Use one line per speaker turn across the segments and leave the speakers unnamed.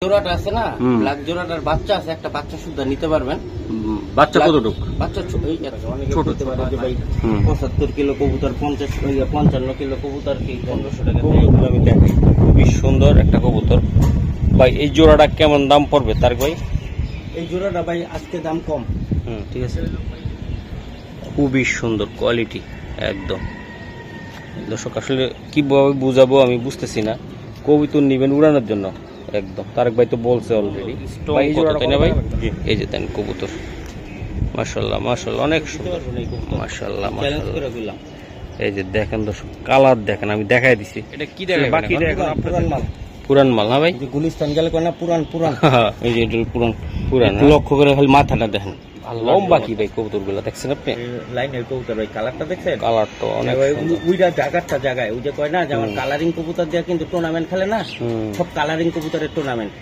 জোড়াটা আছে না, ব্ল্যাক জোড়াটার বাচ্চা আছে, একটা বাচ্চা শুদ্ধ নিতে পারবেন।
বাচ্চা কতটুকু?
বাচ্চা ছোট হতে পারে যে ভাই 75 কিলো কবুতর, 55 কিলো কবুতর, 1500 টাকা
আমি দেখাই, খুবই সুন্দর একটা কবুতর ভাই। এই জোড়াটা কেমন দাম পড়বে তার ভাই?
এই জোড়াটা ভাই আজকে দাম কম।
ঠিক আছে, খুবই সুন্দর কোয়ালিটি একদম। দর্শক আসলে কিভাবে বুঝাবো আমি বুঝতেছি না। কবুতর নিবেন উড়ানোর জন্য একদম, তারেক ভাই তো বলছে অলরেডি। ভাই এই যে দেন কবুতর, মাশাআল্লাহ মাশাআল্লাহ, অনেক সুন্দর, মাশাআল্লাহ মাশাআল্লাহ। এই যে দেখেন দর্শক, কালার দেখেন, আমি দেখাই দিছি। এটা কি দেখেন? বাকিটা এখন
পুরান মাল,
পুরান মাল না ভাই?
গুলিস্তান গেলে কোন না পুরান পুরান।
এই যে এটা পুরান পুরান, লক্ষ্য করে খালি মাথাটা দেখেন, লম্বা কি ভাই কবুতর গুলো দেখছেন আপনি?
লাইনের কবুতর ভাই, কালারটা দেখছেন?
কালার তো অনেক
ওইটা জায়গাটা জায়গায় ওই যে কয় না যে আমার কালারিং কবুতর দিয়ে কিন্তু টুর্নামেন্ট খেলে না, সব কালারিং কবুতরের টুর্নামেন্ট।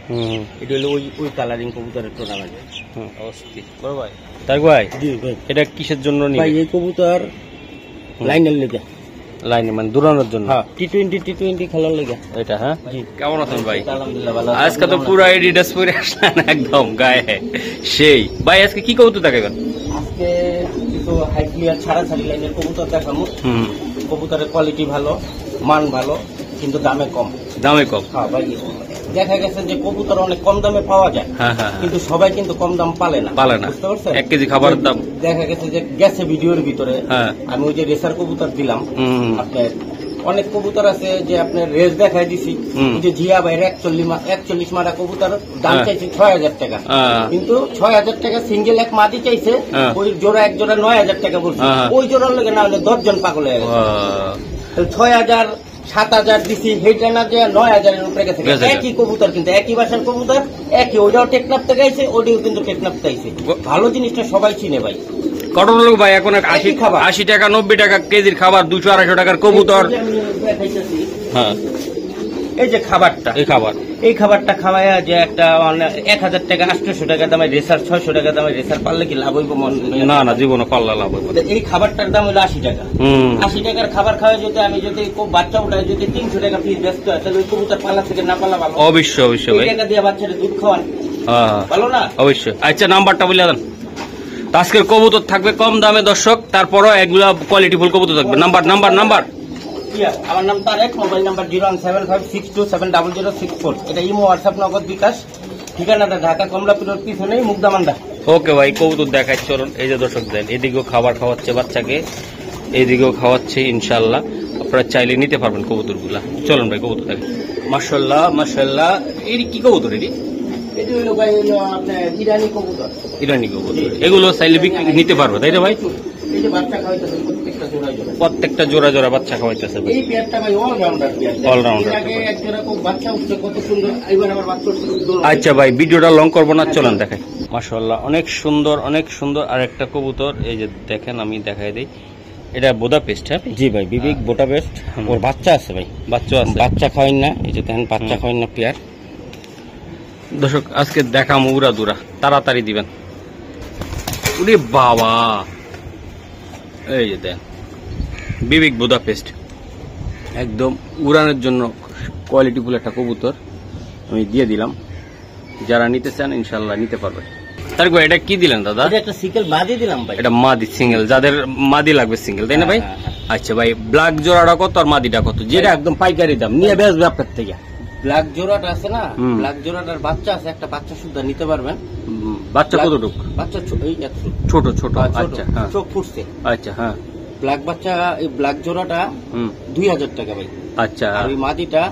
এটা হলো ওই কালারিং কবুতরের টুর্নামেন্ট।
বড় ভাই তার ভাই, এটা কিসের জন্য নিবে
ভাই? এই কবুতর লাইনের লেগে,
লাইনে মানে দৌড়ানোর জন্য,
টি20 খেলার লেগে
এটা। হ্যাঁ, কেমন আছেন ভাই?
আলহামদুলিল্লাহ ভালো।
আজকে তো পুরো এডিডাস পরে আসলেন একদম গায়ে সেই। ভাই আজকে কি কবুতর দেখাবেন?
আজকে কিছু হাই ক্লিয়ার ছাড়াছাড়ি লাইনের কবুতর দেখাবো। কবুতরের কোয়ালিটি ভালো, মান ভালো, কিন্তু দামে কম।
দামে কম?
হ্যাঁ ভাই, দেখা গেছে যে কবুতর অনেক কম দামে পাওয়া যায়, কিন্তু সবাই কিন্তু কম দাম পালে না। বুঝতে পারছেন?
1 কেজি খাবারের দাম
দেখা গেছে যে গেছে ভিডিওর ভিতরে। আমি ওই যে রেসার কবুতর দিলাম আপনার, অনেক কবুতর আছে যে আপনার রেস দেখাই দিছি, যে জিয়া ভাইয়ের 41 মারা কবুতর দাম চাইছে 6000 টাকা, কিন্তু 6000 টাকা সিঙ্গেল এক মাদি চাইছে, ওই জোড়া এক জোড়া 9000 টাকা বলছে। ওই জোড়ার লেগে না হলে 10 জন পাগল হয়ে গেছে। 6000 7000 দিছি, সেইটা না যে 9000-এর উপরে গেছে। একই কবুতর, কিন্তু একই বাসার কবুতর, একই, ওইটাও টেকনাপ থেকে আইছে, ওইটাও কিন্তু টেকনাপ থেকে আইছে। ভালো জিনিসটা সবাই চিনে ভাই।
কটন লোক ভাই এখন 80 টাকা 90 টাকা কেজির খাবার, 200-250 টাকার কবুতর। হ্যাঁ, এই যে খাবারটা, এই খাবারটা খাওয়ায় যে একটা 1000 টাকা 800 টাকা দামে রেসার, 600 টাকা দামে রেসার পারলে কি লাভ হইব?
না, জীবনে পারলে লাভ হইব। এই খাবারটার দাম হলো 80 টাকা। 80 টাকার খাবার খাওয়ায় যদি আমি যদি বাচ্চা উঠায় যদি 300 টাকা পিস ব্যস্ত হয়, তাহলে ওই কবুতর পালা থেকে না পালা ভালো। অবশ্যই টাকা দিয়ে বাচ্চাটা দুধ খাওয়ান ভালো না? অবশ্যই। আচ্ছা, নাম্বারটা বলে দেন।
আজকের কবুতর থাকবে কম দামে দর্শক, তারপরও এগুলা কোয়ালিটিফুল কবুতর থাকবে। নাম্বার
আমার নাম তারেক, মোবাইল নাম্বার 01756270064। এটা ইমো, হোয়াটসঅ্যাপ, নগদ, বিকাশ। ঠিকানাটা ঢাকা কমলাপুরের পিছনেই মুগদামান্দা।
ওকে ভাই, কবুতর দেখাই চলুন। এই যে দর্শক দেন, এদিকেও খাবার খাওয়াচ্ছে বাচ্চাকে, এইদিকেও খাওয়াচ্ছে। ইনশাল্লাহ আপনারা চাইলে নিতে পারবেন কবুতর গুলা। চলুন ভাই, কবুতর দেখেন। মাশাআল্লাহ মাশাআল্লাহ। এই কি কবুতর?
এটি হলো ভাই আপনার ইরানি কবুতর।
ইরানি কবুতর, এগুলো চাইলে নিতে পারবো, তাই না ভাই?
এই যে বাচ্চা খাওয়াইতেছে
প্রত্যেকটা জোড়া জোড়া বাচ্চা খাওয়াইতেছে।
এই পেয়ারটা ভাই অলরাউন্ডার পেয়ার। এক জোড়া বাচ্চা উঠছে, কত সুন্দর। এবার আবার বাচ্চা উঠছে।
আচ্ছা ভাই, ভিডিওটা লং করবো না, চলেন দেখাই। মাশাআল্লাহ, অনেক সুন্দর অনেক সুন্দর। আর একটা কবুতর এই যে দেখেন, আমি দেখাই দিই। এটা বুদাপেস্ট। হ্যাঁ জি ভাই, বিবেক বুদাপেস্ট। ওর বাচ্চা আছে ভাই, বাচ্চা আছে, বাচ্চা খাওয়াই না। এই যে দেখেন, বাচ্চা খাওয়াই না পেয়ার। দর্শক আজকে দেখাম উড়া দুরা, তাড়াতাড়ি দিবেন। উরে বাবা, এই যে দেন বিবেক বুদাপেস্ট, একদম উড়ানোর জন্য কোয়ালিটিফুল একটা কবুতর আমি দিয়ে দিলাম। যারা নিতে চান ইনশাল্লাহ নিতে পারবে। তার এটা কি দিলেন দাদা?
একটা সিঙ্গেল মাদি দিলাম ভাই।
এটা মাদি সিঙ্গেল, যাদের মাদি লাগবে সিঙ্গেল, তাই না ভাই? আচ্ছা ভাই, ব্ল্যাক জোড়াটা কত আর মাদিটা কত? যেটা একদম পাইকারি দাম, নিয়ে বেচবে আপনার থেকে।
ব্ল্যাক জোড়াটা আছে না, ব্ল্যাক জোড়াটার বাচ্চা আছে, একটা বাচ্চা শুদ্ধ নিতে পারবেন।
বাচ্চা কতটুকু?
বাচ্চা
ছোট ছোট। আচ্ছা,
চোখ ফুটছে।
আচ্ছা, হ্যাঁ।
ব্ল্যাক বাচ্চা, এই ব্ল্যাক জোড়াটা 2000 টাকা ভাই।
আচ্ছা,
আর ওই মাদিটা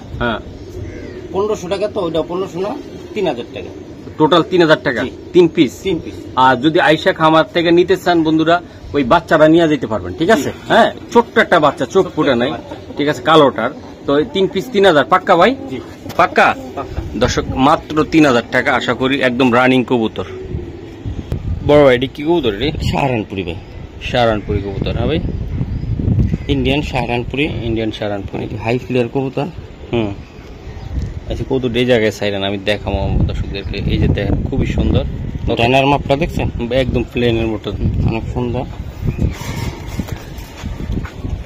1500 টাকা। তো ওইটা 1500 না, 3000 টাকা।
টোটাল 3000 টাকা, 3 পিস। আর যদি আইসা খামার থেকে নিতে চান বন্ধুরা, ওই বাচ্চাটা নিয়ে যেতে পারবেন, ঠিক আছে? হ্যাঁ, ছোট্ট একটা বাচ্চা, চোখ ফুটে নাই, ঠিক আছে, কালোটার। তো 3 পিস 3000 পাক্কা ভাই? পাক্কা। দর্শক মাত্র 3000 টাকা, আশা করি একদম রানিং কবুতর। বড় ভাই, এটি কি কবুতর?
সাহারানপুরি ভাই,
সাহারানপুরি কবুতর। হ্যাঁ ভাই,
ইন্ডিয়ান সাহারানপুরি। হাই ক্লিয়ার কবুতর।
আচ্ছা, কবুতর এই জায়গায় সাইরেন, আমি দেখাবো দর্শকদেরকে। এই যে দেখেন, খুবই সুন্দর।
ডানার মাপটা দেখছেন?
একদম প্লেনের মতো,
অনেক সুন্দর।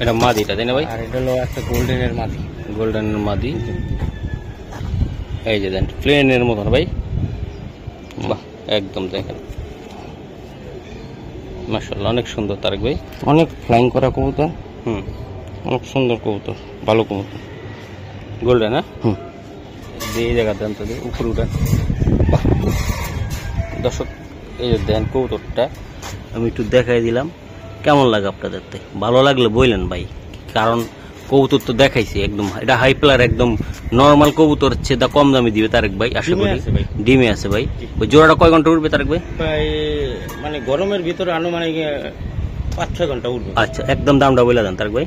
এটা মাদিটা, তাই না ভাই?
আর এটা হলো একটা গোল্ডেনের মাদি।
গোল্ডেনের মাদি। এই যে দেন প্লেনের মতন ভাই, বাহ একদম দেখেন মাশাআল্লাহ অনেক সুন্দর তারেক ভাই,
অনেক ফ্লাইং করা কবুতর,
অনেক সুন্দর কবুতর, ভালো কবুতর, গোল্ডেন। হ্যাঁ এই জায়গা দেন তো উপরে উঠান। দর্শক এই যে দেন কবুতরটা আমি একটু দেখাই দিলাম, কেমন লাগে আপনাদের? ভালো লাগলে বললেন ভাই, কারণ কবুতর তো দেখাইছি একদম, এটা হাই প্লার একদম নর্মাল কবুতর হচ্ছে, দা কম দামে দিবে তারেক ভাই আশা করি। ডিমে আছে ভাই। ওই জোড়াটা কয় ঘন্টা উঠবে তারেক ভাই?
প্রায় মানে গরমের ভিতরে আনুমানিক 5-6 ঘন্টা উঠবে।
আচ্ছা একদম দামটা বলে দেন তারেক ভাই।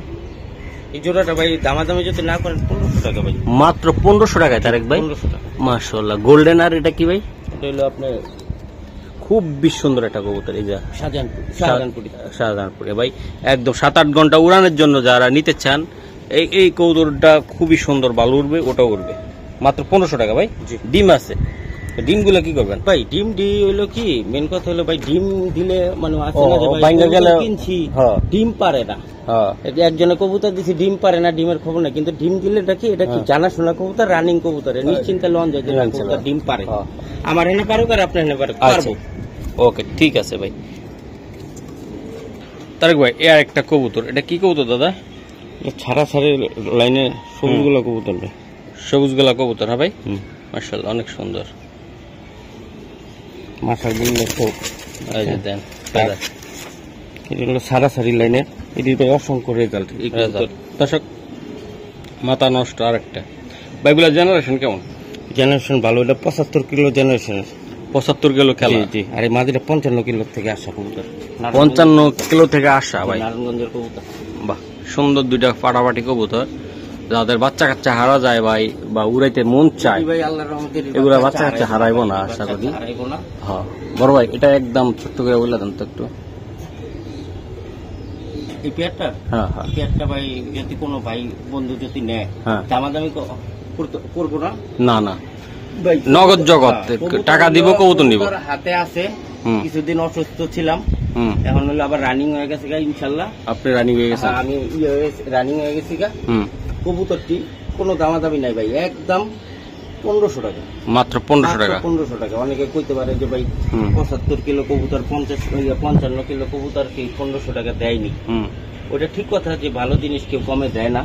এই জোড়াটা ভাই দামাদামি যদি না করেন 1500 টাকা ভাই।
মাত্র 1500 টাকায় তারেক ভাই?
1500 টাকা
মাশাআল্লাহ। গোল্ডেন আর এটা কি ভাই?
এটা হলো আপনার
খুব সুন্দর একটা কবুতর, এই যে
শাহজাহানপুরি
ভাই, একদম 7-8 ঘন্টা উড়ানোর জন্য যারা নিতে চান এই কবুতরটা খুবই সুন্দর, ভালো উড়বে, ওটাও উড়বে। মাত্র 1500 টাকা ভাই। ডিম আছে, ডিমগুলো কি করবেন
ভাই? ডিম হইলো কি মেন কথা হলো ভাই, ডিম দিলে মানে কিনছি ডিম পারে না। একজনে কবুতর দিছি ডিম পারে না, ডিমের খবর না, কিন্তু ডিম দিলে এটা কি জানাশোনা কবুতর, রানিং কবুতর, নিশ্চিন্তে লন যায় ডিম পারে। আমার হেনে পারুক আর আপনার হেনে পারুক, পারবো।
ওকে ঠিক আছে ভাই। তারেক ভাই এর একটা কবুতর, এটা কি কবুতর দাদা?
ছাড়া ছাড়ে লাইনে সবুজগুলা কবুতর ভাই,
সবুজগুলা কবুতর। হ্যাঁ ভাই মাশাআল্লাহ অনেক সুন্দর।
মাথার বিল
দেন
এটা হলো সারা সারি লাইনের, এটি ভাই অসংখ্য রেজাল্ট।
দর্শক মাথা নষ্ট আর একটা ভাইগুলা জেনারেশন কেমন?
জেনারেশন ভালো, এটা 75 কিলো জেনারেশন,
75 কিলো খেলা।
জি, আর এই মাঝিটা 55 কিলো থেকে আসা কবুতর,
55 কিলো থেকে আসা ভাই,
নারায়ণগঞ্জের কবুতর।
বাহ সুন্দর দুইটা ফাটাফাটি কবুতর, যাদের বাচ্চা কাচ্চা হারা যায় ভাই বা উড়াইতে মন চায়, এগুলা বাচ্চা কাচ্চা হারাইবো না আশা করি। হ্যাঁ বড় ভাই এটা একদম ছোট্ট করে বলে দেন তো একটু।
এই পেয়ারটা ভাই যদি কোনো ভাই বন্ধু যদি নেয়, দামাদামি করবো না।
না না নগদ জগৎ, টাকা দিব কবুতর নিব।
হাতে আছে, কিছুদিন অসুস্থ ছিলাম, এখন হলো আবার রানিং হয়ে গেছে ইনশাল্লাহ।
আপনি রানিং হয়ে গেছেন?
আমি রানিং হয়ে গেছি। কবুতরটি কোনো দামাদামি নাই ভাই, একদম 1500 টাকা,
মাত্র 1500 টাকা।
1500 টাকা। অনেকে কইতে পারে যে ভাই 75 কিলো কবুতর, 55 কিলো কবুতর কি 1500 টাকা দেয়নি। ওটা ঠিক কথা যে ভালো জিনিস কেউ কমে দেয় না,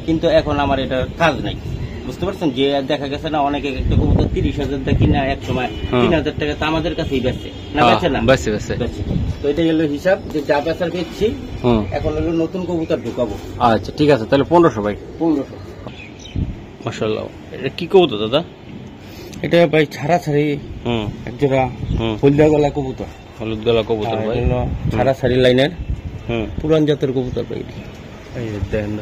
কিন্তু এখন আমার এটা কাজ নাই, বুঝতে পারছেন? যে দেখা গেছে না অনেকে একটা কবুতর 30,000 টাকা কিনা এক সময় 3000 টাকা তো আমাদের কাছেই বেচে না, বেচে না? তো এটাই হলো হিসাব, যে যা বেচার বেচছি, এখন হলো নতুন কবুতর ঢুকাবো।
আচ্ছা ঠিক আছে, তাহলে 1500 ভাই।
1500
মাশাআল্লাহ। এটা কি কবুতর দাদা?
এটা ভাই ছাড়া ছাড়ি একজোড়া হলদা গলা কবুতর।
হলুদ গলা কবুতর ভাই,
ছাড়া ছাড়ি লাইনের পুরান জাতের কবুতর ভাই।
দেখেন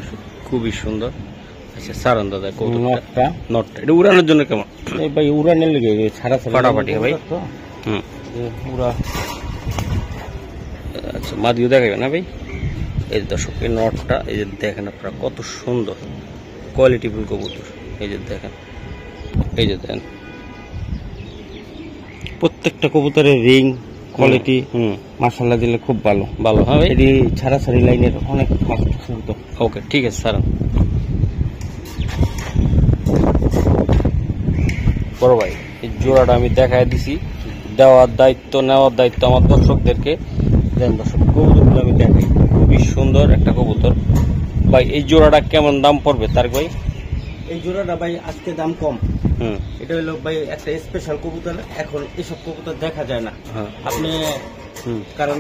খুবই সুন্দর। আচ্ছা সারান দাদা কবুতরটা, নটটা এটা উড়ানোর জন্য কেমন?
এই ভাই উড়ানের লেগে ছাড়া ছাড়ি
ফাটাফাটি ভাই।
পুরা
আচ্ছা মাদিও দেখাবে না ভাই? এই দর্শক এই নটটা এই যে দেখেন আপনারা কত সুন্দর কোয়ালিটিফুল কবুতর, এই যে দেখেন, এই যে দেখেন
প্রত্যেকটা কবুতরের রিং কোয়ালিটি মাশাআল্লাহ দিলে খুব ভালো ভালো। হ্যাঁ ভাই, এটি ছাড়া ছাড়ি লাইনের অনেক ফাস্ট কবুতর।
ওকে ঠিক আছে স্যার। বড় ভাই এই জোড়াটা আমি দেখাই দিছি, দেওয়ার দায়িত্ব নেওয়ার দায়িত্ব আমার দর্শকদেরকে। দেন দর্শক কবুতরগুলো আমি দেখাই, খুবই সুন্দর একটা কবুতর ভাই। এই জোড়াটা কেমন দাম পড়বে তারেক ভাই?
এই জোড়াটা ভাই আজকে দাম কম। এটা হলো ভাই একটা স্পেশাল কবুতর, এখন এসব কবুতর দেখা যায় না। আপনি কারণ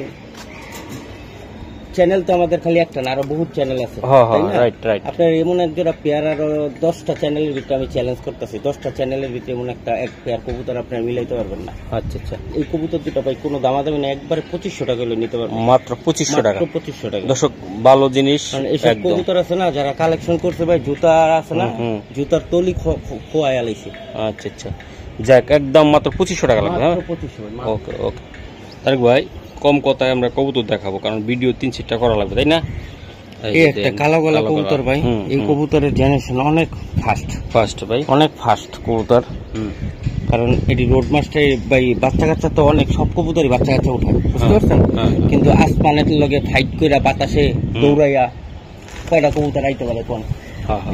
চ্যানেল তো আমাদের খালি একটা না, আরো বহুত চ্যানেল আছে। আপনার এমন এক জোড়া পেয়ার আরো 10টা চ্যানেলের ভিতরে আমি চ্যালেঞ্জ করতেছি, 10টা চ্যানেলের ভিতরে এমন এক পেয়ার কবুতর আপনার মিলাইতে পারবেন না।
আচ্ছা আচ্ছা,
এই কবুতর দুটো ভাই কোনো দামাদামি না, একবারে 2500 টাকা হলে নিতে পারবেন,
মাত্র 2500 টাকা।
2500 টাকা
দর্শক ভালো জিনিস।
এইসব কবুতর আছে না যারা কালেকশন করছে ভাই, জুতা আছে না, জুতার তলি খোয়াই আলাইছে।
আচ্ছা আচ্ছা, যাক একদম মাত্র 2500 টাকা লাগবে। হ্যাঁ
2500।
ওকে ওকে তারেক ভাই, কম কথায় আমরা কবুতর দেখাবো, কারণ ভিডিও 3-4টা করা লাগবে, তাই না?
এই একটা কালো গলা কবুতর ভাই, এই কবুতরের জেনারেশন অনেক ফাস্ট ভাই, অনেক ফাস্ট কবুতর। কারণ এটি রোড মাস্টার ভাই, বাচ্চা কাচ্চা তো অনেক, সব কবুতরই বাচ্চা কাচ্চা উঠায়, বুঝতে পারছেন? কিন্তু আসমানের লগে ফাইট কইরা বাতাসে দৌড়াইয়া কয়টা কবুতর আইতে পারে কোন?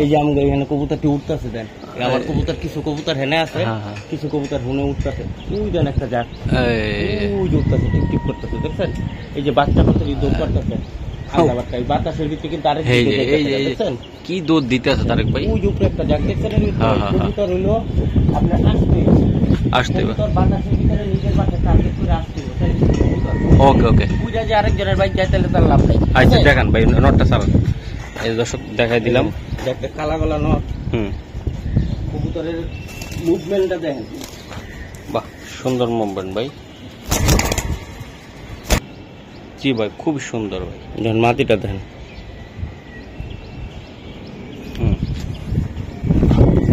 এই যে আমাদের এখানে কবুতরটি উঠতেছে দেন, আমার কবুতর কিছু কবুতর হেনে আছে, কিছু কবুতর হুনে উঠতেছে, ওই দেন একটা যাক ওই যে উঠতেছে, টিপ টিপ করতেছে, দেখছেন? এই যে বাচ্চা বাচ্চা দৌড় করতেছে, বাতাসের ভিতরে কিন্তু আরেক দেখছেন
কি দুধ দিতে আছে তারেক ভাই?
ওই যে উপরে একটা যাক দেখছেন, কবুতর হইলো আপনার আসতে বাতাসের ভিতরে নিজের বাচ্চা টার্গেট করে আসতে।
ওকে ওকে,
পূজা যে আরেকজনের বাইক যায় তাহলে তার লাভ নাই।
আচ্ছা দেখান ভাই নটটা চালান। এই দর্শক দেখাই দিলাম,
একটা কালা গলা নট। কবুতরের মুভমেন্টটা দেখেন,
বাহ সুন্দর মুভমেন্ট ভাই। জি ভাই খুব সুন্দর ভাই,
যখন মাটিটা দেখেন।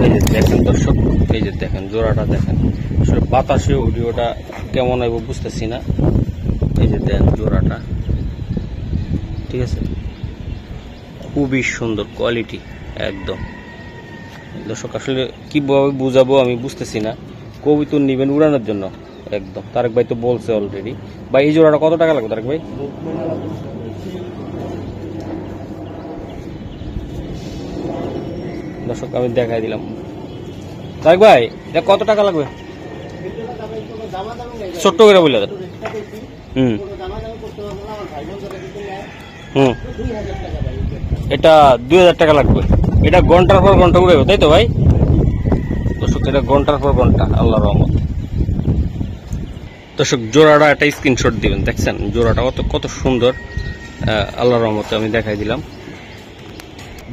এই যে দেখেন দর্শক, এই যে দেখেন জোড়াটা দেখেন, আসলে বাতাসে ভিডিওটা কেমন আইব বুঝতেছি না। এই যে দেখেন জোড়াটা, ঠিক আছে, খুবই সুন্দর কোয়ালিটি একদম। দর্শক আসলে কিভাবে বুঝাবো আমি বুঝতেছি না। কবুতর নিবেন উড়ানোর জন্য একদম, তারেক ভাই তো বলছে অলরেডি। ভাই এই জোড়াটা কত টাকা লাগবে তারেক ভাই? দর্শক আমি দেখাই দিলাম। তারেক ভাই এটা কত টাকা লাগবে? ছোট্ট করে বলে দেন। এটা 2000 টাকা লাগবে। এটা ঘন্টার পর ঘন্টা উড়াবে তাই তো ভাই? দর্শক এটা ঘন্টার পর ঘন্টা, আল্লাহর রহমত। দর্শক জোড়াটা একটা স্ক্রিনশট দিবেন, দেখছেন জোড়াটা কত সুন্দর, আল্লাহর রহমতে আমি দেখাই দিলাম।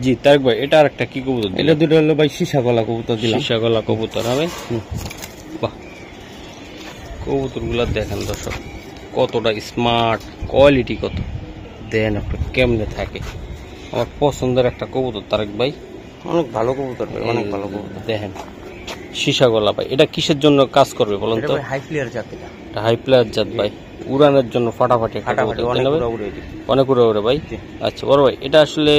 জি তারেক ভাই এটা আর একটা কি কবুতর?
এটা দুটো হলো ভাই সীসা গলা কবুতর দিলাম।
সীসা গলা কবুতর হবে। বাহ কবুতর গুলা দেখেন দর্শক কতটা স্মার্ট, কোয়ালিটি কত দেন আপনি কেমনে থাকে। আমার পছন্দের একটা কবুতর তারেক ভাই,
অনেক ভালো কবুতর ভাই, অনেক ভালো কবুতর।
দেখেন সীসা গলা ভাই, এটা কিসের জন্য কাজ করবে বলেন তো?
হাই প্লেয়ার জাত, এটা
হাই প্লেয়ার জাত ভাই, উড়ানোর জন্য ফাটাফাটি অনেক উড়ে উড়ে ভাই। আচ্ছা বড় ভাই এটা আসলে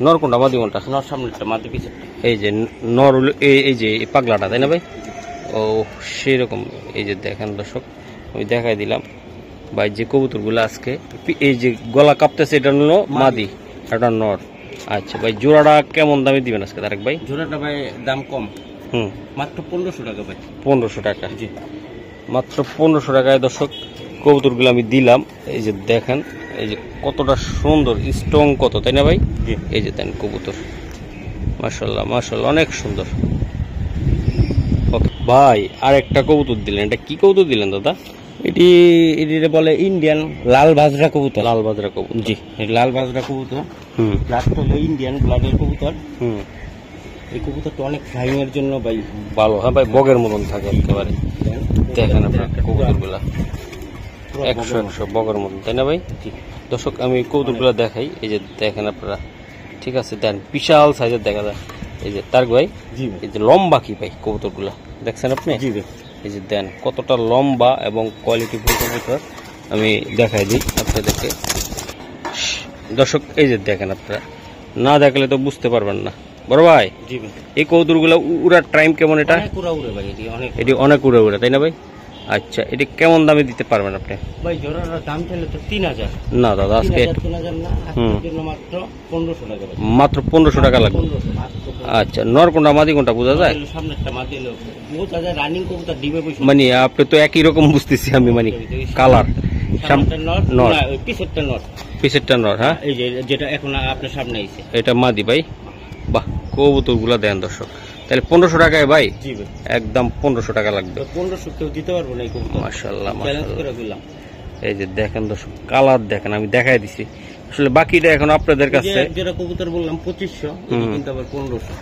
নর কোনটা মাদি কোনটা?
নর সামনেটা, মাদি পিছে।
এই যে নর হলো এই যে পাগলাটা তাই না ভাই? ও সেরকম। এই যে দেখেন দর্শক আমি দেখাই দিলাম ভাই যে কবুতরগুলো আজকে এই যে গলা কাঁপতেছে এটা হলো মাদি, এটা নর। আচ্ছা ভাই জোড়াটা কেমন দামে দিবেন আজকে তারেক ভাই?
জোড়াটা ভাই দাম কম, মাত্র 1500 টাকা ভাই।
1500 টাকা? জি মাত্র 1500 টাকায় দর্শক কবুতরগুলো আমি দিলাম। এই যে দেখেন এই যে কতটা সুন্দর স্ট্রং কত তাই না ভাই? এই যে দেন কবুতর, মাশাআল্লাহ মাশাআল্লাহ অনেক সুন্দর। ওকে ভাই আর একটা কবুতর দিলেন, এটা কি কবুতর দিলেন দাদা?
এটি বলে ইন্ডিয়ান লাল বাজরা কবুতর।
লাল বাজরা কবুতর?
জি লাল বাজরা কবুতর। ব্লাডটা হলো ইন্ডিয়ান ব্লাডের কবুতর। এই কবুতরটা অনেক ফ্লাইং এর জন্য ভাই
ভালো। হ্যাঁ ভাই বগের মতন থাকে একেবারে, দেখেন আপনার কবুতরগুলা 100 বগের মতন তাই না ভাই? দর্শক আমি কবুতরগুলা দেখাই, এই যে দেখেন আপনারা, ঠিক আছে দেন বিশাল সাইজের দেখা যায়। এই যে তারেক ভাই এই যে লম্বা কি ভাই কবুতরগুলা দেখছেন আপনি? এই যে দেন কতটা লম্বা এবং কোয়ালিটিফুল কবুতর আমি দেখাই দিই আপনাদেরকে। দর্শক এই যে দেখেন আপনারা, না দেখলে তো বুঝতে পারবেন না। বড় ভাই এই কবুতরগুলো উড়ার টাইম কেমন? এটা এটি অনেক উড়ে উড়ে তাই না ভাই? আচ্ছা এটা কেমন দামে দিতে পারবেন আপনি?
ভাই জোড়ার দাম চাইলে তো 3000।
না দাদা আজকে মাত্র 1500 টাকা লাগবে। আচ্ছা নর কোনটা মাদি কোনটা বোঝা যায়? মানে আপনি তো একই রকম বুঝতেছি আমি, মানে কালার পিছেরটা নর। হ্যাঁ
এই যে যেটা এখন আপনার সামনে আইছে
এটা মাদি ভাই। বাহ কবুতর গুলা দেন দর্শক, তাহলে 1500 টাকায় ভাই? একদম 1500 টাকা লাগবে।
1500 কেউ দিতে পারবো না।
মাশাআল্লাহ মাশাআল্লাহ। এই যে দেখেন দর্শক কালার দেখেন, আমি দেখাই দিছি। আসলে বাকিটা এখন আপনাদের কাছে।
যেটা কবুতর বললাম 2500, কিন্তু আবার 1500।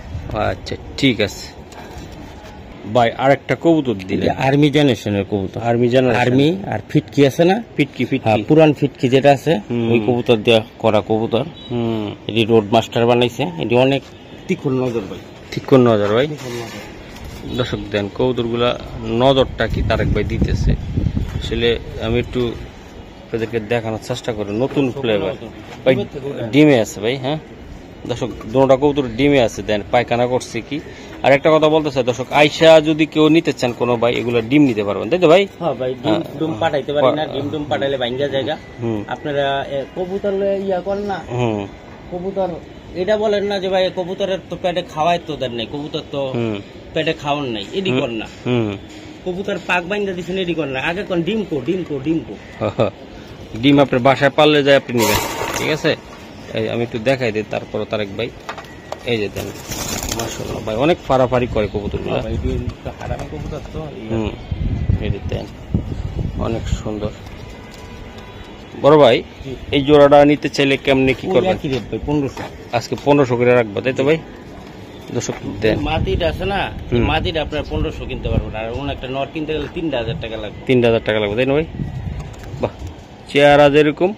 আচ্ছা ঠিক আছে ভাই আরেকটা কবুতর দিলে।
আর্মি জেনারেশনের কবুতর।
আর্মি
আর ফিটকি আছে না,
ফিটকি
পুরান ফিটকি যেটা আছে ওই কবুতর দিয়ে করা কবুতর। এটি রোড মাস্টার বানাইছে। এটি অনেক তীক্ষ্ণ নজর ভাই,
তীক্ষ্ণ নজর ভাই। দর্শক দেন কবুতরগুলা নজরটা কি তারেক ভাই দিতেছে। আসলে আমি একটু আপনাদেরকে দেখানোর চেষ্টা করি নতুন ফ্লেভার ভাই। ডিমে আছে ভাই। হ্যাঁ দর্শক দুটোটা কবুতর ডিমে আছে, দেন পায়খানা করছে কি। আর একটা কথা বলতে চাই দর্শক, আইসা যদি কেউ নিতে চান কোনো ভাই এগুলো ডিম নিতে পারবেন তাই তো ভাই?
হ্যাঁ ভাই ডিম পাঠাইতে পারি না, ডিম পাঠাইলে ভাঙ্গা জায়গা। আপনারা কবুতর ইয়া করেন না, কবুতর এটা বলেন না যে ভাই কবুতরের তো পেটে খাওয়াই তো দেন নাই, কবুতর তো পেটে খাওয়ান নাই, এডি কর না। কবুতর পাক বাইন্দা দিচ্ছেন, এডি কর না। আগে কোন ডিম কো ডিম কো ডিম কো
ডিম আপনার বাসায় পারলে যায় আপনি নেবেন, ঠিক আছে। এই আমি একটু দেখাই দিই তারপর তারেক ভাই। এই যে দেন মাশাআল্লাহ ভাই অনেক ফাড়াফাড়ি করে কবুতরগুলো।
কবুতর তো
এই যে দেন অনেক সুন্দর। বড় ভাই এই জোড়াটা নিতে চাইলে কেমনে কি করবেন?
1500
আজকে 1500 করে রাখবো, তাই তো ভাই? দর্শক দেন
মাটিটা আছে না, মাটিটা আপনার 1500 কিনতে পারবেন, আর অন্য একটা নর কিনতে গেলে 3000 টাকা লাগবে।
3000 টাকা লাগবে, তাই না ভাই? বাহ, চেহারা যেরকম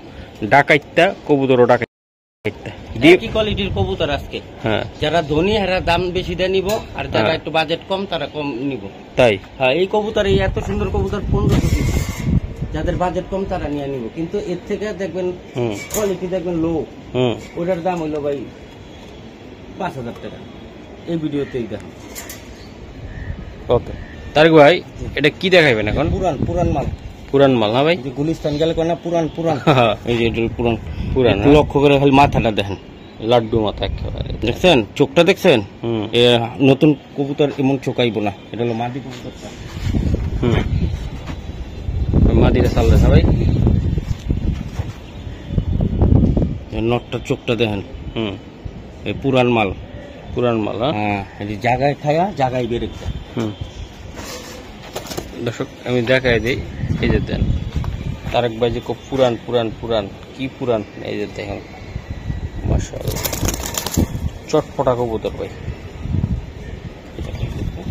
ডাকাইতা, কবুতরও ডাকাইতা।
কি কোয়ালিটির কবুতর আজকে।
হ্যাঁ,
যারা ধনী এরা দাম বেশি দিয়ে নিব, আর যারা একটু বাজেট কম তারা কম নিব।
তাই
হ্যাঁ, এই কবুতর, এই এত সুন্দর কবুতর 1500 পিস, যাদের বাজেট কম তারা নিয়ে নিব। কিন্তু এর থেকে দেখবেন কোয়ালিটি দেখবেন লো, ওটার দাম হইলো ভাই 5000 টাকা। এই ভিডিওতেই দেখেন।
ওকে তারেক ভাই, এটা কি দেখাইবেন এখন?
পুরান মাল।
পুরান মাল না ভাই?
গুলিস্তান গেলে কোন পুরান
এই যে পুরান
লক্ষ্য করে খালি মাথাটা দেখেন,
লাড্ডু মাথা একেবারে।
দেখছেন চোখটা দেখছেন? নতুন কবুতর এমন চোখাইব না, এটা হলো মাদি কবুতরটা।
মাদিরা চাল দেখা ভাই,
নটটা চোখটা দেখেন। এই পুরান মাল। হ্যাঁ, জায়গায় থাকা জায়গায় বেড়ে।
দর্শক আমি দেখাই দিই, এই যে দেন তারেক ভাই যে খুব পুরান কি পুরান। এই যে দেখেন মাশাআল্লাহ চটপটা কবুতর ভাই,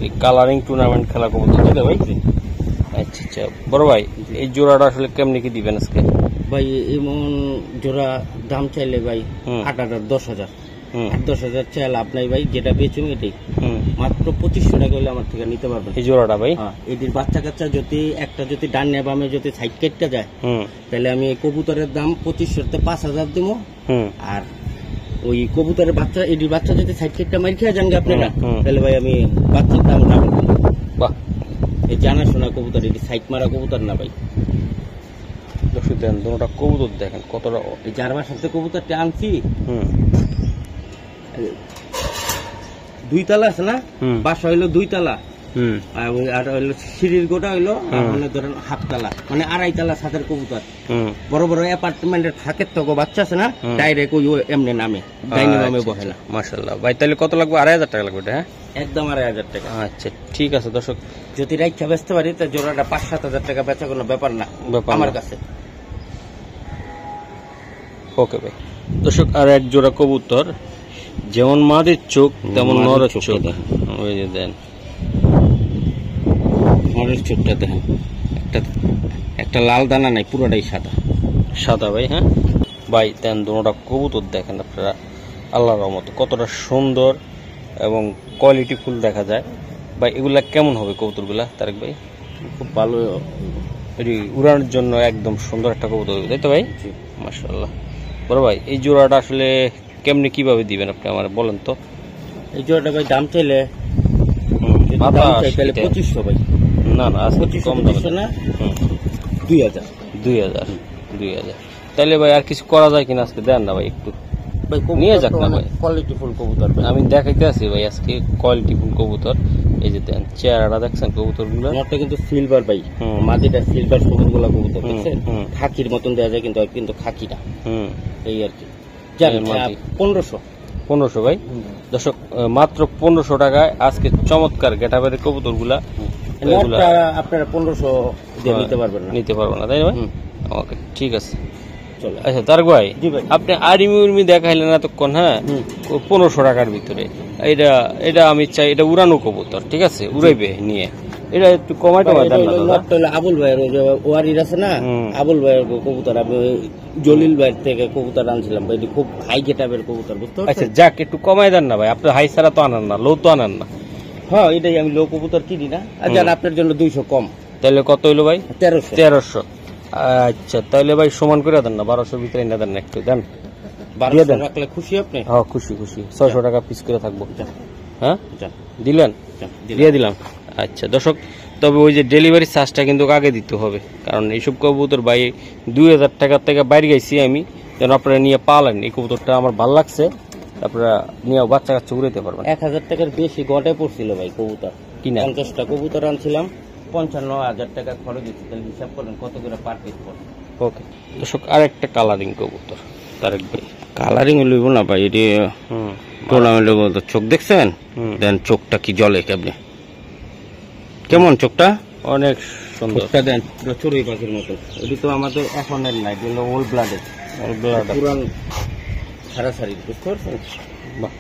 এই কালারিং টুর্নামেন্ট খেলা কবুতর, তাই তো ভাই? আচ্ছা আচ্ছা বড় ভাই, এই জোড়াটা আসলে কেমনি কি দিবেন আজকে?
ভাই এমন জোড়া দাম চাইলে ভাই 8,000 10,000 10,000 চাইলে আপনার ভাই যেটা বেচুন এটাই মাত্র 2500 টাকা হলে আমার থেকে নিতে পারবেন
এই জোড়াটা ভাই।
এটির বাচ্চা কাচ্চা যদি একটা যদি ডানে বামে যদি সাইড কেটে যায় তাহলে আমি এই কবুতরের দাম 2500 তে 5,000 দিব। আর ওই কবুতরের বাচ্চা, এটির বাচ্চা যদি সাইড কেটে মার খেয়ে যান আপনারা, তাহলে ভাই আমি বাচ্চার দাম না বলবো।
বাহ,
এই জানাশোনা কবুতর, এটি সাইড মারা কবুতর না ভাই।
দর্শক দেন দুটোটা কবুতর দেখেন কতটা।
এই 4 মাস সাথে কবুতরটা আনছি, 2 তালা আছে না, বাসা হইলো 2 তালা, আর হইলো সিঁড়ির গোটা হইলো মানে ধরেন 1/2 তালা, মানে 2.5 তালা ছাদের কবুতর। বড় বড় অ্যাপার্টমেন্টের থাকের তো বাচ্চা আছে না, ডাইরেক্ট ওই এমনি নামে ডাইনিং রুমে বসে না।
মাশাআল্লাহ ভাই, তাহলে কত লাগবে? 2,500 টাকা লাগবে? হ্যাঁ,
একদম 2,500 টাকা।
আচ্ছা ঠিক আছে দর্শক,
যদি রাইখা বেচতে পারি তো জোড়াটা 5-7 টাকা বেচা কোনো ব্যাপার না আমার কাছে।
ওকে ভাই। দর্শক আর এক জোড়া কবুতর, যেমন মাদির চোখ তেমন নরের চোখ। ওই যে দেন
নরের চোখটা দেখেন, একটা লাল দানা নাই, পুরোটাই সাদা
ভাই। হ্যাঁ ভাই দেন দুটোটা কবুতর দেখেন আপনারা, আল্লাহর রহমত কতটা সুন্দর এবং কোয়ালিটি ফুল দেখা যায় ভাই। এগুলা কেমন হবে কবুতরগুলা তারেক ভাই?
খুব ভালো,
এটি উড়ানোর জন্য একদম সুন্দর একটা কবুতর, তাই তো ভাই? মাশাআল্লাহ। বড় ভাই এই জোড়াটা আসলে কেমনে কিভাবে দিবেন আপনি আমার বলেন তো?
এই জোড়াটা ভাই দাম চাইলে 2500 ভাই।
না আজকে কম দাম
না, 2000।
তাহলে ভাই আর কিছু করা যায় কিনা? আজকে দেন না ভাই, একটু নিয়ে যাক না ভাই।
কোয়ালিটি ফুল কবুতর
আমি দেখাইতে আছি ভাই আজকে কোয়ালিটি ফুল কবুতর। এই যে দেন চেহারাটা দেখছেন কবুতর গুলো,
নটটা কিন্তু সিলভার ভাই, মাটিটা সিলভার সবুজ গুলা কবুতর দেখছেন, খাকির মতন দেওয়া যায় কিন্তু খাকি না। এই আর কি, 1500
ভাই। দর্শক মাত্র 1500 টাকায় আজকে চমৎকার গেটাবের কবুতর গুলা
আপনারা 1500 দিয়ে নিতে পারবেন
না, তাই ভাই? ওকে ঠিক আছে। আচ্ছা তারেক ভাই, আপনি আর্মি উর্মি দেখাইলেন এতক্ষণ, হ্যাঁ 1500 টাকার ভিতরে এটা আমি চাই, এটা উড়ানো কবুতর, ঠিক আছে, উড়াইবে নিয়ে, এটা একটু কমাই দেন না।
আবুল ভাইয়ের ওয়ারির আছে না, আবুল ভাইয়ের কবুতর, আমি জলিল ভাইয়ের থেকে কবুতর আনছিলাম ভাই, খুব হাই গেটাবের কবুতর, বুঝতে পারছেন?
আচ্ছা যাক, একটু কমাই দেন না ভাই, আপনি হাই ছাড়া তো আনেন না, লো তো আনেন না।
হ্যাঁ এটাই, আমি লো কবুতর কিনি না। আচ্ছা আপনার জন্য 200 কম।
তাহলে কত হইলো ভাই?
1300।
আচ্ছা তাহলে ভাই সমান করে দেন না, 1200 ভিতরে না দেন না, একটু দেন।
1200 রাখলে খুশি আপনি?
হ্যাঁ খুশি। 600 টাকা পিস করে থাকবো। হ্যাঁ দিলেন, দিয়ে দিলাম। আচ্ছা দর্শক, তবে ওই যে ডেলিভারি চার্জটা কিন্তু আগে দিতে হবে, কারণ এইসব কবুতর ভাই 2000 টাকার থেকে বাইরে গেছি আমি, যেন আপনারা নিয়ে পালেন। এই কবুতরটা আমার ভালো লাগছে, আপনারা নিয়েও বাচ্চা কাচ্চা উড়াইতে পারবেন।
1000 টাকার বেশি গটে পড়ছিল ভাই কবুতর
কিনা
50টা কবুতর আনছিলাম, 55,000 টাকা খরচ হয়েছে। তাহলে হিসাব করেন কত করে পার পিস পড়ে।
ওকে দর্শক, আর একটা কালারিং কবুতর তারেক ভাই। কালারিং লইব না ভাই, এটি টুর্নামেন্টের মতো। চোখ দেখছেন, দেন চোখটা কি জলে কেমনে, কেমন চোখটা, অনেক সুন্দর।
চোখটা দেন পুরো চড়ুই পাখির মতো। এটি তো আমাদের এখনের নাই, এগুলো ওল্ড ব্লাডের, পুরান সারাসারি, বুঝতে পারছেন?
বাহ,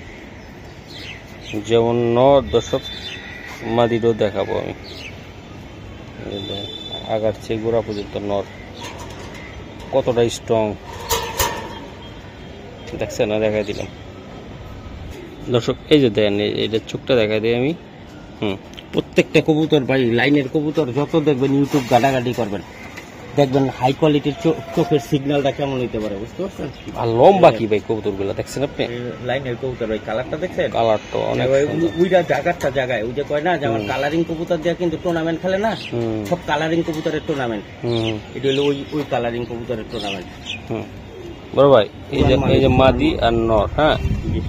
যেমন দর্শক মাদিরও দেখাবো আমি। আগার চেয়ে গোড়া পর্যন্ত নর কতটা স্ট্রং দেখছেন না, দেখাই দিলাম দর্শক। এই যে দেন, এইটা চোখটা দেখাই দিই আমি।
প্রত্যেকটা কবুতর ভাই, লাইনের কবুতর যত দেখবেন ইউটিউব গাটাগাটি করবেন, দেখবেন হাই কোয়ালিটির চোখের সিগন্যালটা কেমন হইতে পারে, বুঝতে পারছেন?
আর লম্বা কি ভাই কবুতর গুলা দেখছেন আপনি?
লাইনের কবুতর ভাই, কালারটা দেখছেন?
কালার তো অনেক
ওইটা জায়গাটা জায়গায় ওই যে কয় না যে আমার কালারিং কবুতর দিয়ে কিন্তু টুর্নামেন্ট খেলে না, সব কালারিং কবুতরের টুর্নামেন্ট। এটা হলো ওই কালারিং কবুতরের টুর্নামেন্ট।
বড় ভাই, এই যে মাদি আর নর, হ্যাঁ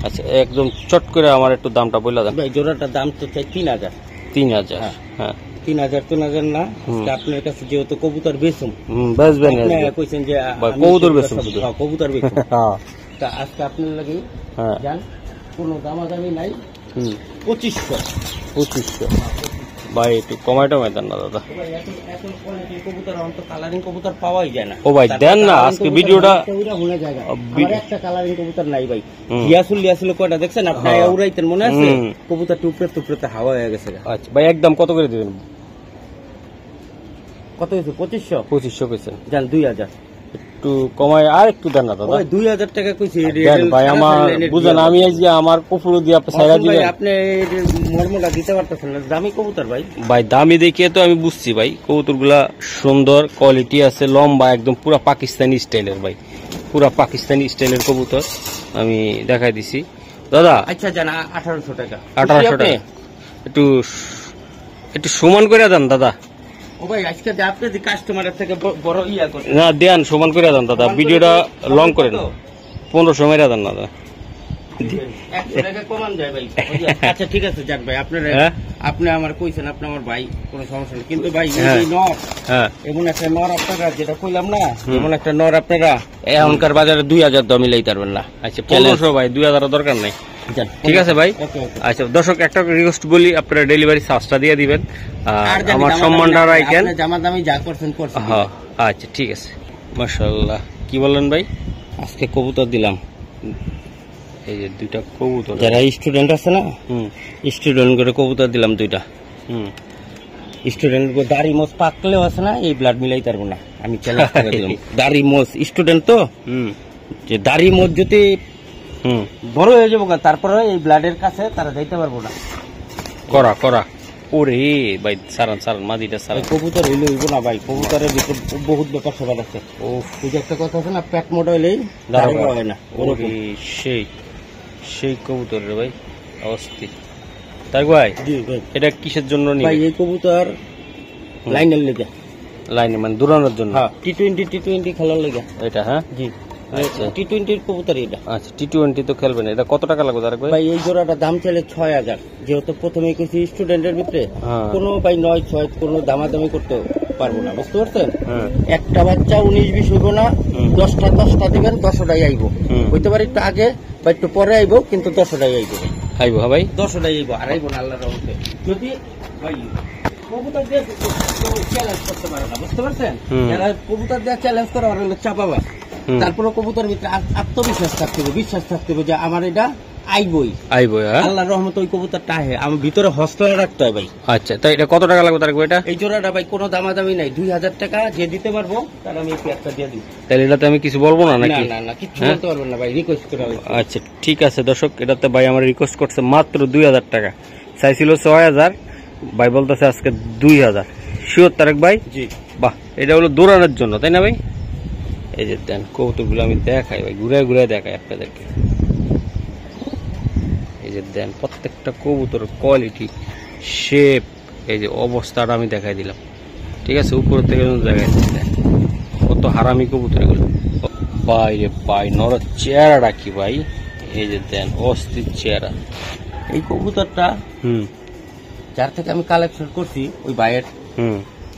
আচ্ছা, একদম চট করে আমার একটু দামটা বলে দেন
ভাই। জোড়াটার দাম তো চাই 3000।
3000, হ্যাঁ
3000 না, আপনার কাছে যেহেতু কবুতর বেচুম,
বেচবেন,
কইছেন যে
কবুতর বেচুম,
কবুতর বেচুম, তা আজকে আপনার লাগে জান কোনো দামাদামি নাই, 2500
ভাই, একটু কমাই টমাই দেন না দাদা।
এখন কোয়ালিটির কবুতর অন্তত কালারিং কবুতর পাওয়াই যায় না।
ও ভাই দেন না, আজকে ভিডিওটা
একটা কালারিং কবুতর নাই ভাই। লিয়াসুল কয়টা দেখছেন আপনি, উড়াইতেন মনে আছে? কবুতর টুকরে হাওয়া হয়ে গেছে।
আচ্ছা ভাই, একদম কত করে দিবেন?
কত হয়েছে?
2500 পেয়েছেন,
জান 2000
একটু কমাই আর একটু দেন না দাদা।
2000 টাকা কইছি
ভাই, আমার বুঝেন, আমি এই যে আমার পুরো দিয়ে আপনি সাইরা দিবেন,
আপনি মর্মটা দিতে পারতেছেন না। দামি কবুতর ভাই,
ভাই দামি দেখে তো আমি বুঝছি ভাই, কবুতর গুলা সুন্দর, কোয়ালিটি আছে, লম্বা, একদম পুরা পাকিস্তানি স্টাইলের ভাই, পুরা পাকিস্তানি স্টাইলের কবুতর আমি দেখাই দিছি দাদা।
আচ্ছা জান 1800 টাকা।
1800 টাকা, একটু সমান করে দেন দাদা।
ও ভাই, আজকে আপনি যে কাস্টমারের থেকে বড় ইয়া করে
না, দেন সমান করে দেন দাদা, ভিডিওটা লং করেন, 1500 মেরা দেন না দাদা।
100 টাকা কমান যায় ভাই। আচ্ছা ঠিক আছে যাক ভাই, আপনি আমার কইছেন, আপনি আমার ভাই, কোনো সমস্যা নেই। কিন্তু ভাই এই নর, এমন একটা নর আপনারা যেটা কইলাম না, এমন একটা নর আপনারা এখনকার বাজারে 2000 দাম মিলাই পারবেন না।
আচ্ছা 1500 ভাই, 2000 দরকার নাই, ঠিক আছে ভাই। আচ্ছা দর্শক, একটা রিকোয়েস্ট বলি, আপনারা ডেলিভারি চার্জটা দিয়ে দিবেন, আর আমার সম্মানটা রাখেন।
জামাদামি যা করছেন করছেন।
হ্যাঁ আচ্ছা ঠিক আছে। মাশাআল্লাহ, কি বললেন ভাই?
আজকে কবুতর দিলাম,
এই যে দুইটা কবুতর,
যারা স্টুডেন্ট আছে না, স্টুডেন্ট করে কবুতর দিলাম দুইটা। স্টুডেন্ট দাড়ি মোজ পাকলেও আছে না, এই ব্লাড মিলাই পারবো না, আমি চ্যালেঞ্জ করে দিলাম। দাড়ি মোজ স্টুডেন্ট তো, যে দাড়ি মোজ যদি বড় হয়ে যাবো তারপরে এই ব্লাডের কাছে তারা যাইতে পারবো না।
করা করা ওরে ভাই, সারান সারান মাদিটা সারান।
কবুতর হইলে হইব না ভাই, কবুতরের ভিতরে বহুত ব্যাপার স্যাপার আছে। ও ওই যে একটা কথা আছে না, পেট মোটা হইলেই দাঁড়ানো হয় না,
সেই সেই কবুতর রে ভাই, অস্থির। তাই ভাই, এটা কিসের জন্য
ভাই? এই কবুতর লাইনের লেগে,
লাইনে মানে দৌড়ানোর জন্য,
টি-20 খেলার লেগে এটা। হ্যাঁ জি, টি-20 কবুতর এটা।
আচ্ছা টি-20 তো খেলবেন, এটা কত টাকা লাগবে তারেক ভাই?
ভাই এই জোড়াটা দাম চাইলে 6000, যেহেতু প্রথমেই কিছু স্টুডেন্টের ভিতরে কোনো ভাই 9-6 কোনো দামাদামি করতে পারবো না, বুঝতে পারছেন? একটা বাচ্চা 19-20 হইব না, 10টা দিবেন, 10টাই আইব। হইতে পারে একটু আগে বা একটু পরে আইব, কিন্তু 10টাই আইব।
আইব হ্যাঁ ভাই,
10টাই আইব, আর আইব না আল্লাহর রহমতে। যদি ভাই কবুতর দিয়ে চ্যালেঞ্জ করতে পারে না, বুঝতে পারছেন? যারা কবুতর দিয়ে চ্যালেঞ্জ করে ওরা হলো চাপাবা। তারপরে কবুতর ভিতরে আত্মবিশ্বাস থাকতে হবে, বিশ্বাস থাকতে হবে যে আমার এটা আইবই। আল্লাহর রহমতে ওই কবুতরটা আহে, আমি ভিতরে হস্তলা রাখতে হয় ভাই।
আচ্ছা, তাই এটা কত টাকা লাগবে তারেক ভাই? এটা
এই জোড়াটা ভাই কোনো দামাদামি নাই, 2000 টাকা যে দিতে পারবো তার আমি এই পেয়ারটা দিয়ে দিই।
তাহলে এটাতে আমি কিছু বলবো না নাকি?
না না, কিছু বলতে পারবেন না ভাই, রিকোয়েস্ট করা হয়েছে।
আচ্ছা ঠিক আছে দর্শক, এটাতে ভাই আমার রিকোয়েস্ট করছে মাত্র 2000 টাকা, চাইছিল 6000, ভাই বলতেছে আজকে 2000। শিওর তারেক ভাই?
জি।
বাহ, এটা হলো দৌড়ানোর জন্য, তাই না ভাই? এই যে দেন কবুতরগুলো আমি দেখাই ভাই, ঘুরে ঘুরে দেখাই আপনাদেরকে। এই যে দেন প্রত্যেকটা কবুতর কোয়ালিটি, শেপ, এই যে অবস্থাটা আমি দেখাই দিলাম, ঠিক আছে? উপর থেকে দেখাই দিলাম কত হারামি কবুতর এগুলো। ভাই রে ভাই, নর চেহারাটা কি ভাই, এই যে দেন অস্থির চেহারা।
এই কবুতরটা যার থেকে আমি কালেকশন করছি ওই ভাইয়ের,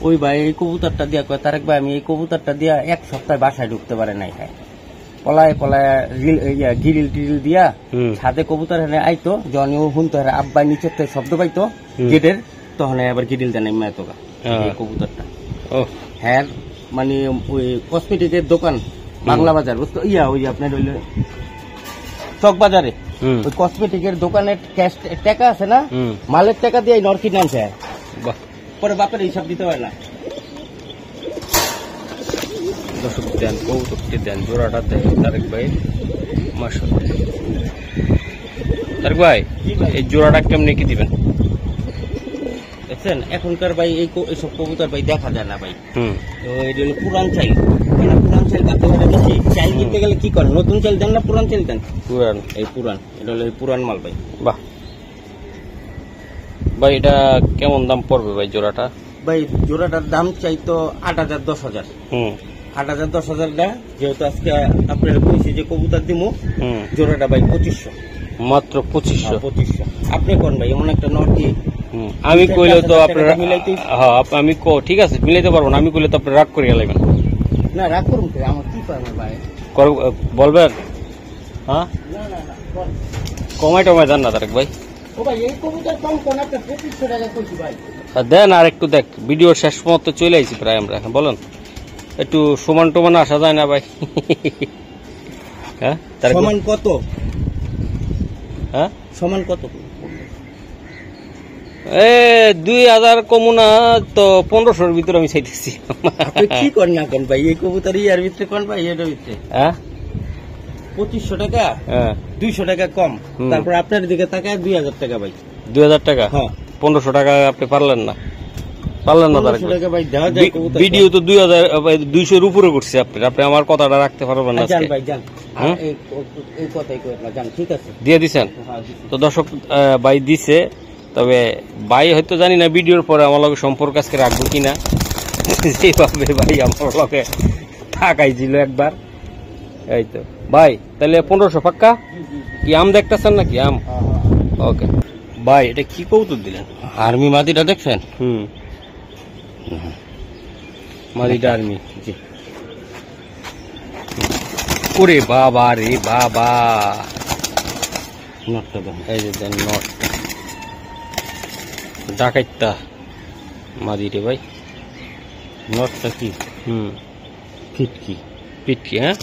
ওই ভাই এই কবুতরটা দিয়া কয় তারেক ভাই আমি এই কবুতরটা দিয়া 1 সপ্তাহ বাসায় ঢুকতে পারে নাই। পলায় পলায় গিরিল টিরিল দিয়া ছাদে কবুতর হেনে আইতো, যখন ও শুনতো আব্বা নিচের থেকে শব্দ পাইতো গেটের, তখন আবার গিরিল দেন এতো এই কবুতরটা। হ্যাঁ মানে ওই কসমেটিকের দোকান বাংলা বাজার বুঝতো ওই আপনার হইল চক বাজারে ওই কসমেটিকের দোকানের ক্যাশ টাকা আছে না, মালের টাকা দিয়ে নরকি নামছে, পরে বাপের হিসাব দিতে পারে না।
দর্শক দেন কবুতরটি দেন, জোড়াটা দেন তারেক ভাই মাশাআল্লাহ। তারেক ভাই এই জোড়াটা কেমনে কি দিবেন?
দেখছেন এখনকার ভাই এইসব কবুতর ভাই দেখা যায় না ভাই। তো এটা হলো পুরান চাইল, পুরান চাইল কাটতে পারে বেশি। চাইল কিনতে গেলে কি করেন, নতুন চাইল দেন না পুরান চাইল দেন?
পুরান।
এই পুরান, এটা হলো পুরান মাল ভাই।
বাহ ভাই এটা কেমন দাম পড়বে ভাই জোড়াটা?
ভাই জোড়াটার দাম চাইতো 8,000 10,000। 8,000 10,000 দেয়, যেহেতু আজকে আপনার বলছি যে কবুতর দিমু, জোড়াটা ভাই 2500
মাত্র। 2500
আপনি কোন ভাই এমন একটা নটি
আমি কইলে তো আপনারা মিলাইতে, হ্যাঁ আমি ঠিক আছে মিলাইতে পারবো না, আমি কইলে তো আপনি রাগ করে গেলেন।
না রাগ করুন আমার কি পারবো ভাই,
বলবেন? হ্যাঁ কমাই টমাই দেন না তারেক ভাই।
ও ভাই এই কবুতর কম কোন আপনি 2500 টাকা কইছি ভাই।
দেন আর একটু দেখ, ভিডিও শেষ পর্যন্ত চলে আইছি প্রায় আমরা। বলেন একটু সমান টমান আসা যায় না ভাই? হ্যাঁ
সমান কত?
হ্যাঁ
সমান কত?
2000 কমু না তো 1500-র ভিতরে আমি চাইতেছি।
কি কর না কেন ভাই এই কবুতর ইয়ার ভিতরে কোন ভাই এর ভিতরে?
হ্যাঁ
2500 টাকা, 200 টাকা কম, তারপর আপনার দিকে তাকায় 2000 টাকা ভাই।
2000 টাকা?
হ্যাঁ
1500 টাকা আপনি পারলেন না
ভাই দেওয়া যায়।
ভিডিও তো 200-এর উপরে করছে আপনি আমার কথাটা রাখতে পারবেন না?
জান ভাই জান, এই কথাই কই না জান, ঠিক আছে
দিয়ে দিছেন তো। দর্শক ভাই দিছে, তবে ভাই হয়তো জানি না ভিডিওর পরে আমার লগে সম্পর্ক আজকে রাখবো কিনা, যেভাবে ভাই আমার লগে থাকাইছিল একবার। এই তো ভাই তাহলে 1500 পাক্কা? কি আম দেখতেছেন নাকি আম? ওকে ভাই এটা কি কৌতুক দিলেন?
আর্মি মাদিটা দেখছেন?
মাদিটা আর্মি। জি ওরে বাবা রে বাবা,
নটটা দেন,
এই যে দেন নট ডাকাইতা মাদি রে ভাই।
নটটা কি? ফিটকি।
পিটকি? হ্যাঁ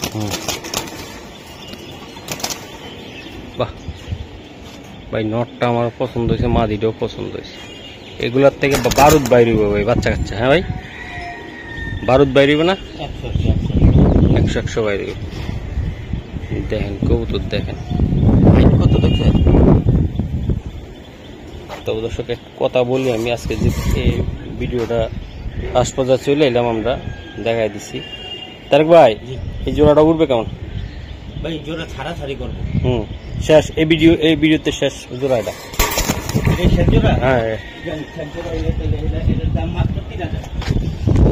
বাহ ভাই নটটা আমার পছন্দ হয়েছে, মাদিটাও পছন্দ হয়েছে। এগুলার থেকে বারুদ বাইরে ভাই বাচ্চা কাচ্চা। হ্যাঁ ভাই বারুদ বাইরে না? 100 বাইরে। দেখেন কবুতর দেখেন
কত দেখছেন।
তবে দর্শক কথা বলি, আমি আজকে যে এই ভিডিওটা আজ পর্যন্ত চলে এলাম আমরা দেখাই দিছি। তারেক ভাই এই জোড়াটা উঠবে কেমন
ভাই? জোড়া ছাড়াছাড়ি করবো।
শেষ এই ভিডিওতে শেষ জোড়াটা। হ্যাঁ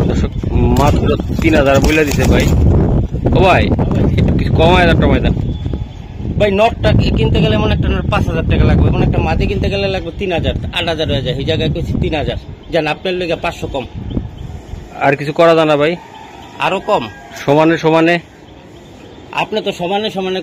দর্শক মাত্র 3000 বলে দিছে ভাই। ও ভাই একটু কিছু কমায় দেন টমায় দেন
ভাই। নটটা কিনতে গেলে এমন একটা 5000 টাকা লাগবে, এমন একটা মাদি কিনতে গেলে লাগবে 3000, 8000 হয়ে যায়। এই জায়গায় কইছি 3000, জান আপনার লেগে 500 কম।
আর কিছু করা যায় না ভাই?
আরো কম
সমানে সমানে?
আপনি তো সমানে সমানে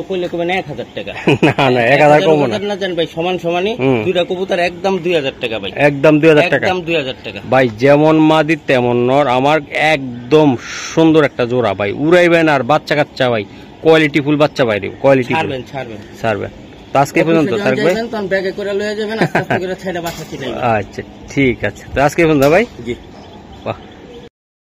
কইলে কবেন 1000 টাকা।
না না 1000 কম না
জান ভাই, সমান সমানই দুইটা কবুতর একদম 2000 টাকা ভাই।
একদম 2000 টাকা?
একদম 2000 টাকা
ভাই। যেমন মাদি তেমন নর, আমার একদম সুন্দর একটা জোড়া ভাই। উড়াইবেন আর বাচ্চা কাচ্চা ভাই, কোয়ালিটি ফুল বাচ্চা বাইরে, কোয়ালিটি ছাড়বেন ছাড়বেন। তো আজকে পর্যন্ত তারেক ভাই
ব্যাগে করে লয়ে যাবেন, আস্তে আস্তে করে ছেড়ে বাসা চিনাই।
আচ্ছা ঠিক আছে, তো আজকে পর্যন্ত ভাই।
জি
বাহ।